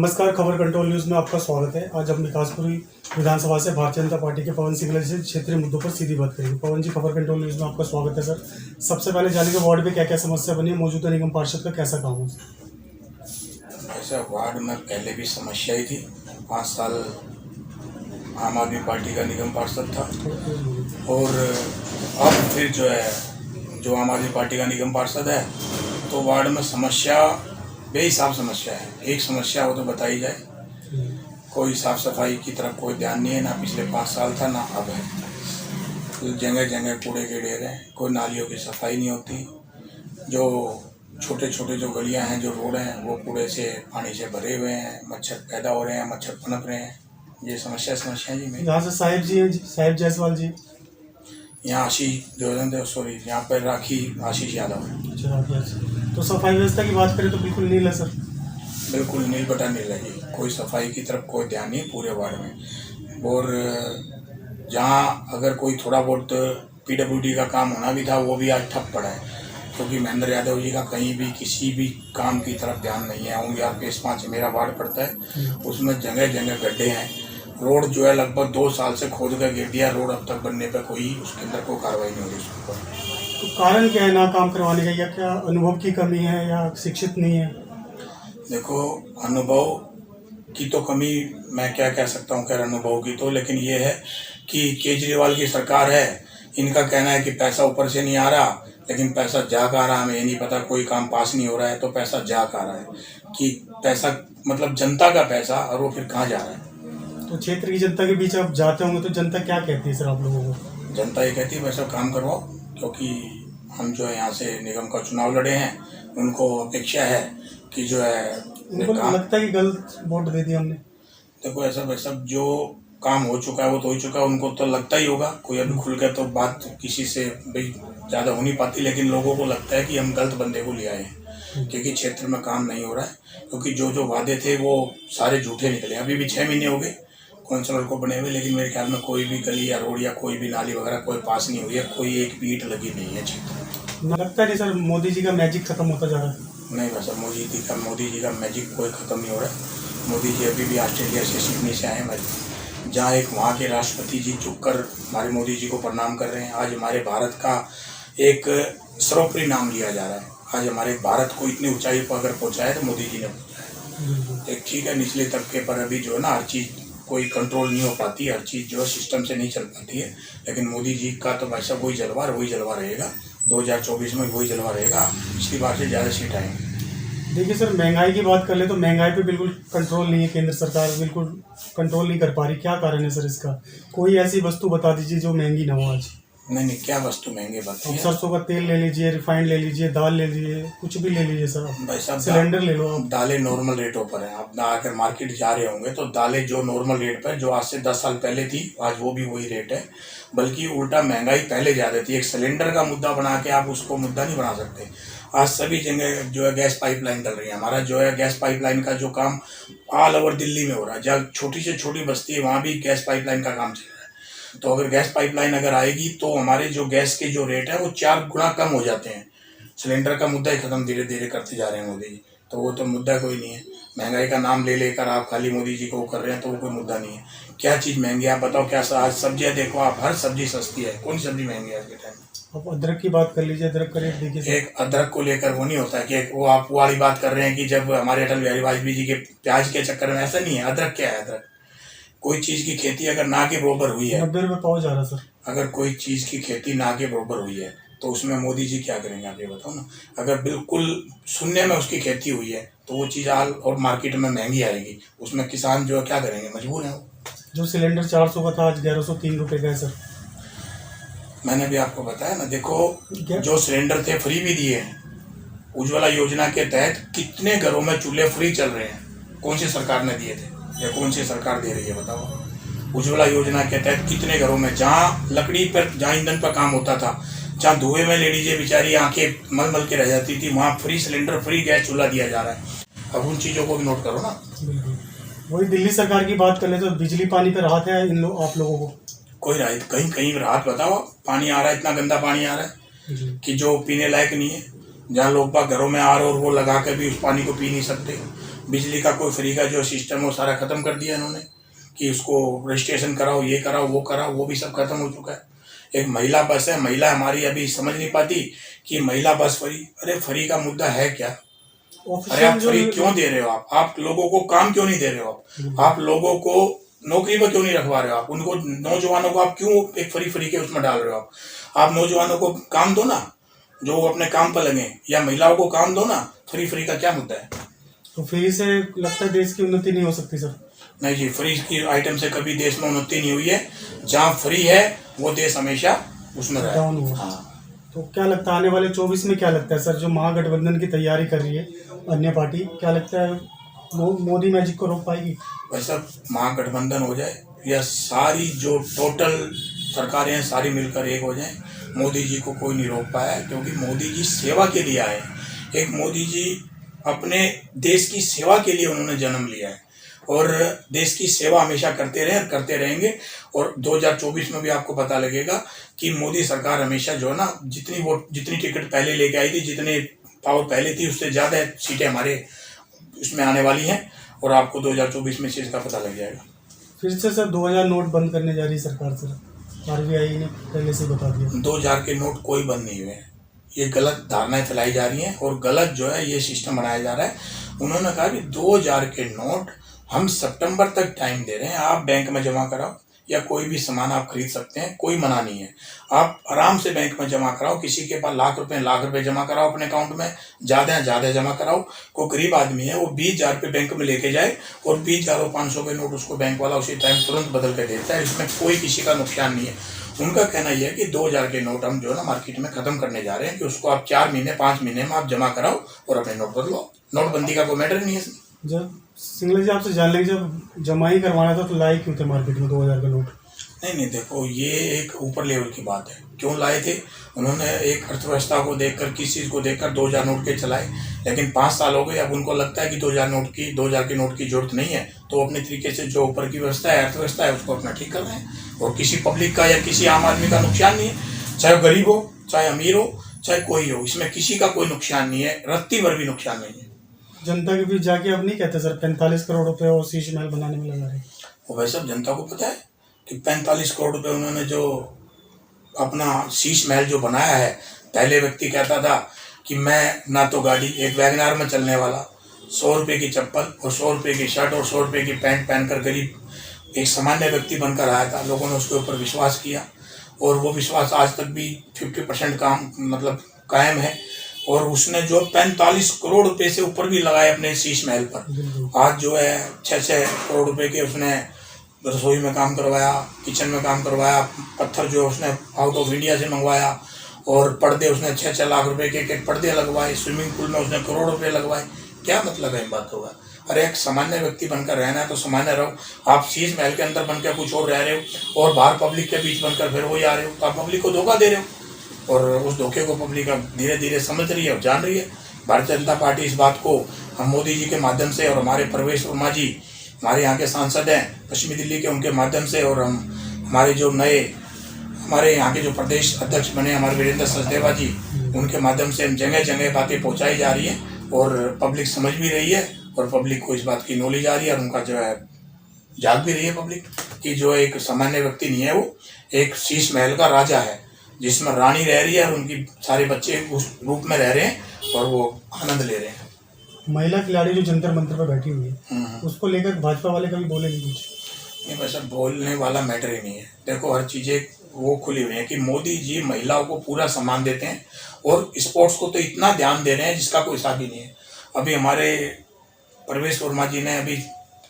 नमस्कार, खबर control news में आपका स्वागत है। आज हम विकासपुरी विधानसभा से भारतीय जनता पार्टी के पवन सिंह से क्षेत्रीय मुद्दों पर सीधी बात करेंगे। पवन जी, खबर कंट्रोल न्यूज़ में आपका स्वागत है सर। सबसे पहले जानेंगे वार्ड में क्या क्या समस्या बनी है, मौजूदा निगम पार्षद का कैसा काम है? ऐसा वार्ड में पहले भी समस्या ही थी। 5 साल आम आदमी पार्टी का निगम पार्षद था और अब फिर जो आम आदमी पार्टी का निगम पार्षद है तो वार्ड में समस्या बेहिसाब समस्या है। एक समस्या हो तो बताई जाए। कोई साफ सफाई की तरफ कोई ध्यान नहीं है, ना पिछले 5 साल था ना अब है। तो जगह जगह कूड़े के ढेर हैं, कोई नालियों की सफाई नहीं होती। जो छोटे छोटे जो गलियां हैं, जो रोड हैं, वो कूड़े से पानी से भरे हुए हैं, मच्छर पैदा हो रहे हैं, मच्छर पनप रहे हैं। ये समस्या जी मेरी। यहाँ से साहिब जी हैं, साहिब जायसवाल जी। यहाँ यहाँ पर राखी आशीष यादव। अच्छा, तो सफाई व्यवस्था की बात करें तो बिल्कुल नील है सर। बिल्कुल नील बटा नहीं लगी, कोई सफाई की तरफ कोई ध्यान नहीं पूरे वार्ड में। और जहाँ अगर कोई थोड़ा बहुत PWD का काम होना भी था वो भी आज ठप पड़ा है, क्योंकि महेंद्र यादव जी का कहीं भी किसी भी काम की तरफ ध्यान नहीं है। उंगियार फेस 5 मेरा वार्ड पड़ता है, उसमें जगह जगह गड्ढे हैं। रोड जो है लगभग 2 साल से खोद कर गिर दिया। रोड अब तक बनने पर कोई उसके अंदर कोई कार्रवाई नहीं हो रही उसके ऊपर। तो कारण क्या है ना काम करवाने का, या क्या अनुभव की कमी है या शिक्षित नहीं है? देखो, अनुभव की तो कमी मैं क्या कह सकता हूँ, खैर अनुभव की तो, लेकिन ये है कि केजरीवाल की सरकार है। इनका कहना है कि पैसा ऊपर से नहीं आ रहा, लेकिन पैसा जा आ रहा। हमें ये नहीं पता, कोई काम पास नहीं हो रहा है तो पैसा जा आ रहा है कि पैसा मतलब जनता का पैसा, और वो फिर कहाँ जा रहा है। तो क्षेत्र की जनता के बीच आप जाते होंगे तो जनता क्या कहती है सर आप लोगों को? जनता ये कहती है वैसा काम करवाओ, क्योंकि हम जो है यहाँ से निगम का चुनाव लड़े हैं, उनको अपेक्षा है कि जो है उनको लगता है कि गलत वोट दे दिया हमने। देखो, ऐसा वैसा जो काम हो चुका है वो तो हो चुका है, उनको तो लगता ही होगा। कोई अभी खुल कर तो बात किसी से भाई ज़्यादा हो नहीं पाती, लेकिन लोगों को लगता है कि हम गलत बंदे को ले आए हैं, क्योंकि क्षेत्र में काम नहीं हो रहा है। क्योंकि जो वादे थे वो सारे झूठे निकले। अभी भी 6 महीने हो गए काउंसलर को बने हुए, लेकिन मेरे ख्याल में कोई भी गली या रोड या कोई भी नाली वगैरह कोई पास नहीं हुई है, कोई एक भी ईंट लगी नहीं है क्षेत्र में। लगता नहीं सर मोदी जी का मैजिक खत्म होता जा रहा है? नहीं वैसा मोदी जी का मैजिक कोई ख़त्म नहीं हो रहा है। मोदी जी अभी भी ऑस्ट्रेलिया से सिडनी से आए हैं, जहाँ एक वहाँ के राष्ट्रपति जी झुककर हमारे मोदी जी को प्रणाम कर रहे हैं। आज हमारे भारत का एक सर्वोपरि नाम लिया जा रहा है। आज हमारे भारत को इतनी ऊंचाई पर अगर पहुँचाया तो मोदी जी ने पहुँचाया। एक ठीक है, निचले तबके पर अभी जो है ना हर चीज़ कोई कंट्रोल नहीं हो पाती, हर चीज़ जो है सिस्टम से नहीं चल पाती है, लेकिन मोदी जी का तो वैसा वही जलवा रहेगा। 2024 में वही जलवा रहेगा, पिछली बार से ज़्यादा सीट आएंगे। देखिए सर, महंगाई की बात कर ले तो महंगाई पे बिल्कुल कंट्रोल नहीं है, केंद्र सरकार बिल्कुल कंट्रोल नहीं कर पा रही। क्या कारण है सर इसका? कोई ऐसी वस्तु बता दीजिए जो महंगी ना हो आज। नहीं, क्या वस्तु महंगे बनती है? सरसों का तेल ले लीजिए, रिफाइंड ले लीजिए, दाल ले लीजिए, कुछ भी ले लीजिए सर। भाई साहब, सिलेंडर ले लो आप। दालें नॉर्मल रेटों पर हैं। आप अगर मार्केट जा रहे होंगे तो दालें जो नॉर्मल रेट पर, जो आज से 10 साल पहले थी, आज वो भी वही रेट है। बल्कि उल्टा महंगाई पहले ज़्यादा थी। एक सिलेंडर का मुद्दा बना के आप उसको मुद्दा नहीं बना सकते। आज सभी जगह जो है गैस पाइपलाइन डल रही है। हमारा जो है गैस पाइपलाइन का जो काम ऑल ओवर दिल्ली में हो रहा है, जहाँ छोटी से छोटी बस्ती है वहाँ भी गैस पाइपलाइन का काम चल रहा है। तो अगर गैस पाइपलाइन अगर आएगी तो हमारे जो गैस के जो रेट है वो 4 गुना कम हो जाते हैं। सिलेंडर का मुद्दा ही खत्म धीरे धीरे करते जा रहे हैं मोदी जी। तो वो तो मुद्दा कोई नहीं है। महंगाई का नाम ले लेकर आप खाली मोदी जी को कर रहे हैं तो वो कोई मुद्दा नहीं है। क्या चीज़ महंगी है आप बताओ? क्या आज सब्जियाँ देखो आप, हर सब्जी सस्ती है। कौन सी सब्जी महंगी है आज के टाइम में? आप अदरक की बात कर लीजिए, अदरक का रेट देखिए। एक अदरक को लेकर वो नहीं होता है कि वो आप वाली बात कर रहे हैं कि जब हमारे अटल बिहारी वाजपेयी जी के प्याज के चक्कर में, ऐसा नहीं है। अदरक क्या है? अदरक कोई चीज़ की खेती अगर ना के बराबर हुई है, 90 रुपये पाव जा रहा सर। अगर कोई चीज़ की खेती ना के बराबर हुई है तो उसमें मोदी जी क्या करेंगे आप ये बताओ ना। अगर बिल्कुल शून्य में उसकी खेती हुई है तो वो चीज़ आल और मार्केट में महंगी आएगी, उसमें किसान जो है क्या करेंगे, मजबूर हैं वो। जो सिलेंडर 400 का था आज 1103 रुपये का है सर। मैंने भी आपको बताया ना, देखो जो सिलेंडर थे फ्री भी दिए हैं। उज्ज्वला योजना के तहत कितने घरों में चूल्हे फ्री चल रहे हैं? कौन सी सरकार ने दिए थे या कौन सी सरकार दे रही है बताओ? उज्ज्वला योजना के तहत कितने घरों में जहाँ लकड़ी पर, जहाँ ईंधन पर काम होता था, जहाँ धुएं में लेडीजें बेचारी आंखें मल के रह जाती थी, वहाँ फ्री सिलेंडर, फ्री गैस चूल्हा दिया जा रहा है। अब उन चीज़ों को भी नोट करो ना। वही दिल्ली सरकार की बात कर ले तो बिजली पानी पर राहत है आप लोगों को? कोई राहत, कहीं कहीं राहत बताओ। पानी आ रहा है, इतना गंदा पानी आ रहा है कि जो पीने लायक नहीं है। जहाँ लोग बाग घरों में आ रहे और वो लगा कर भी उस पानी को पी नहीं सकते। बिजली का कोई फ्री का जो सिस्टम है वो सारा खत्म कर दिया इन्होंने कि उसको रजिस्ट्रेशन कराओ, ये कराओ, वो भी सब खत्म हो चुका है। एक महिला बस है, महिला हमारी अभी समझ नहीं पाती कि महिला बस फ्री, अरे फ्री का मुद्दा है क्या? अरे आप फ्री क्यों दे रहे हो? आप लोगों को काम क्यों नहीं दे रहे हो? आप लोगों को नौकरी पर क्यों नहीं रखवा रहे हो? आप उनको नौजवानों को आप क्यों एक फ्री के उसमें डाल रहे हो? आप नौजवानों को काम दो ना, जो अपने काम पर लगे, या महिलाओं को काम दो ना। फ्री का क्या मुद्दा है? तो फ्री से लगता है देश की उन्नति नहीं हो सकती सर? नहीं जी, फ्री की आइटम से कभी देश में उन्नति नहीं हुई है। जहाँ फ्री है वो देश हमेशा उसमें रहा डाउन हुआ। हाँ। तो क्या लगता है आने वाले 24 में क्या लगता है सर, जो महागठबंधन की तैयारी कर रही है अन्य पार्टी, क्या लगता है मोदी मैजिक को रोक पाएगी? वैसा महागठबंधन हो जाए या सारी जो टोटल सरकारें हैं सारी मिलकर एक हो जाए, मोदी जी को कोई नहीं रोक पाया है, क्योंकि मोदी जी सेवा के लिए आए। एक मोदी जी अपने देश की सेवा के लिए उन्होंने जन्म लिया है और देश की सेवा हमेशा करते रहे, करते रहेंगे। और 2024 में भी आपको पता लगेगा कि मोदी सरकार हमेशा जो है ना, जितनी टिकट पहले लेके आई थी, जितने पावर पहले थी, उससे ज़्यादा सीटें हमारे उसमें आने वाली हैं और आपको 2024 में इस चीज़ का पता लग जाएगा। फिर से सर 2000 नोट बंद करने जा रही है सरकार सर, आरबीआई ने पहले से बता दिया। 2000 के नोट कोई बंद नहीं हुए हैं, ये गलत धारणाएं फैलाई जा रही हैं और गलत जो है ये सिस्टम बनाया जा रहा है। उन्होंने कहा कि 2000 के नोट हम सितंबर तक टाइम दे रहे हैं, आप बैंक में जमा कराओ या कोई भी सामान आप खरीद सकते हैं, कोई मना नहीं है। आप आराम से बैंक में जमा कराओ, किसी के पास लाख रुपए जमा कराओ अपने अकाउंट में, ज़्यादा जमा कराओ। कोई गरीब आदमी है वो 20,000 रुपये बैंक में लेके जाए और 20,000 और 500 के नोट उसको बैंक वाला उसी टाइम तुरंत बदल के देता है, इसमें कोई किसी का नुकसान नहीं है। उनका कहना यह है कि 2000 के नोट हम जो है ना मार्केट में खत्म करने जा रहे हैं, कि उसको आप 4 महीने 5 महीने में आप जमा कराओ और अपने नोट बदलो। नोटबंदी का कोई मैटर नहीं है इसमें। जब सिंगला जी आपसे जान लेंगे, जब जमा ही करवाना था तो लाए क्यों थे मार्केट में 2000 का नोट? नहीं देखो, ये एक ऊपर लेवल की बात है। क्यों लाए थे? उन्होंने एक अर्थव्यवस्था को देखकर, किस चीज़ को देखकर 2000 नोट के चलाए, लेकिन 5 साल हो गए, अब उनको लगता है कि 2000 के नोट की जरूरत नहीं है, तो अपने तरीके से जो ऊपर की व्यवस्था है, अर्थव्यवस्था है, उसको अपना ठीक कर रहे हैं और किसी पब्लिक का या किसी आम आदमी का नुकसान नहीं है। चाहे गरीब हो, चाहे अमीर हो, चाहे कोई हो, इसमें किसी का कोई नुकसान नहीं है, रत्ती भर भी नुकसान नहीं है। जनता के बीच जाके अब नहीं कहते सर 45 करोड़ रुपए और शीश महल बनाने में लगा रहे? वो वैसे सब जनता को पता है कि 45 करोड़ रुपए उन्होंने जो अपना शीश महल जो बनाया है। पहले व्यक्ति कहता था कि मैं ना तो गाड़ी, एक वैगनार में चलने वाला, 100 रुपये की चप्पल और 100 रुपये की शर्ट और 100 रुपये की पैंट पहनकर गरीब एक सामान्य व्यक्ति बनकर आया था। लोगों ने उसके ऊपर विश्वास किया और वो विश्वास आज तक भी 50% कायम है। और उसने जो 45 करोड़ रुपए से ऊपर भी लगाए अपने शीश महल पर। आज जो है 6-6 करोड़ रुपए के उसने रसोई में काम करवाया, किचन में काम करवाया, पत्थर जो उसने आउट ऑफ इंडिया से मंगवाया, और पर्दे उसने 6-6 लाख रुपए के पर्दे लगवाए, स्विमिंग पूल में उसने करोड़ रुपए लगवाए। क्या मतलब है इन बातों का? अरे एक सामान्य व्यक्ति बनकर रहना है तो सामान्य रहो। आप शीश महल के अंदर बनकर कुछ और रह रहे हो और बाहर पब्लिक के बीच बनकर फिर वही आ रहे हो, तो आप पब्लिक को धोखा दे रहे हो और उस धोखे को पब्लिक अब धीरे धीरे समझ रही है और जान रही है। भारतीय जनता पार्टी इस बात को हम मोदी जी के माध्यम से और हमारे प्रवेश वर्मा जी हमारे यहाँ के सांसद हैं पश्चिमी दिल्ली के, उनके माध्यम से, और हम हमारे जो नए हमारे यहाँ के जो प्रदेश अध्यक्ष बने हमारे वीरेंद्र सचदेवा जी, उनके माध्यम से हम जगह जगह बातें पहुँचाई जा रही हैं और पब्लिक समझ भी रही है और पब्लिक को इस बात की नॉलेज आ रही है और उनका जो है जाग भी रही है पब्लिक कि जो एक सामान्य व्यक्ति नहीं है, वो एक शीश महल का राजा है जिसमें रानी रह रही है और उनकी सारे बच्चे उस रूप में रह रहे हैं और वो आनंद ले रहे हैं। महिला खिलाड़ी जो जंतर मंतर पर बैठी हुई है, उसको लेकर भाजपा वाले कभी बोले नहीं कुछ? नहीं, वैसा बोलने वाला मैटर ही नहीं है। देखो, हर चीज़ें वो खुली हुई है कि मोदी जी महिलाओं को पूरा सम्मान देते हैं और स्पोर्ट्स को तो इतना ध्यान दे रहे हैं जिसका कोई हिसाब ही नहीं है। अभी हमारे प्रवेश वर्मा जी ने अभी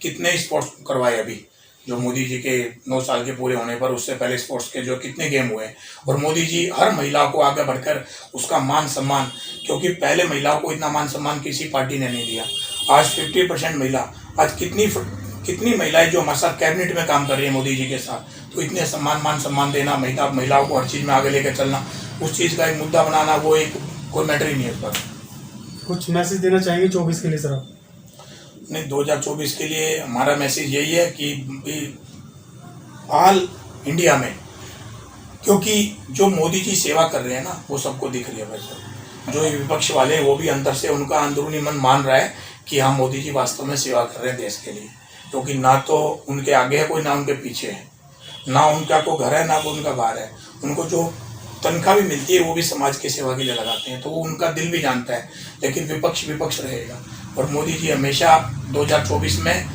कितने स्पोर्ट्स करवाए, अभी जो मोदी जी के 9 साल के पूरे होने पर, उससे पहले स्पोर्ट्स के जो कितने गेम हुए हैं, और मोदी जी हर महिला को आगे बढ़कर उसका मान सम्मान, क्योंकि पहले महिलाओं को इतना मान सम्मान किसी पार्टी ने नहीं दिया। आज 50% महिला, आज कितनी महिलाएं जो हमारे साथ कैबिनेट में काम कर रही है मोदी जी के साथ, तो इतने मान सम्मान देना, महिलाओं को हर चीज़ में आगे लेकर चलना, उस चीज़ का एक मुद्दा बनाना, वो एक कोई मैटर ही नहीं है इस पर। कुछ मैसेज देना चाहेंगे 24 के लिए सर आप? नहीं, 2024 के लिए हमारा मैसेज यही है कि ऑल इंडिया में, क्योंकि जो मोदी जी सेवा कर रहे हैं ना वो सबको दिख रही है। वैसे जो विपक्ष वाले हैं वो भी अंदर से उनका अंदरूनी मन मान रहा है कि हाँ मोदी जी वास्तव में सेवा कर रहे हैं देश के लिए, क्योंकि ना तो उनके आगे है कोई, ना उनके पीछे है, ना उनका कोई घर है, ना कोई उनका बाहर है। उनको जो तनख्वाह भी मिलती है वो भी समाज की सेवा के लिए लगाते हैं, तो वो उनका दिल भी जानता है। लेकिन विपक्ष विपक्ष रहेगा, और मोदी जी हमेशा 2024 में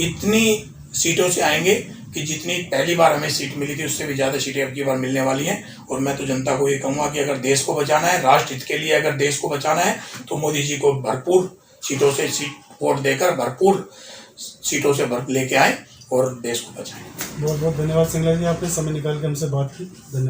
इतनी सीटों से आएंगे कि जितनी पहली बार हमें सीट मिली थी उससे भी ज़्यादा सीटें अब की बार मिलने वाली हैं। और मैं तो जनता को ये कहूँगा कि अगर देश को बचाना है, राष्ट्र हित के लिए अगर देश को बचाना है, तो मोदी जी को भरपूर सीटों से वोट देकर भरपूर सीटों से लेके आए और देश को बचाएं। बहुत बहुत धन्यवाद सिंगला जी, आपने समय निकाल के हमसे बात की। धन्यवाद।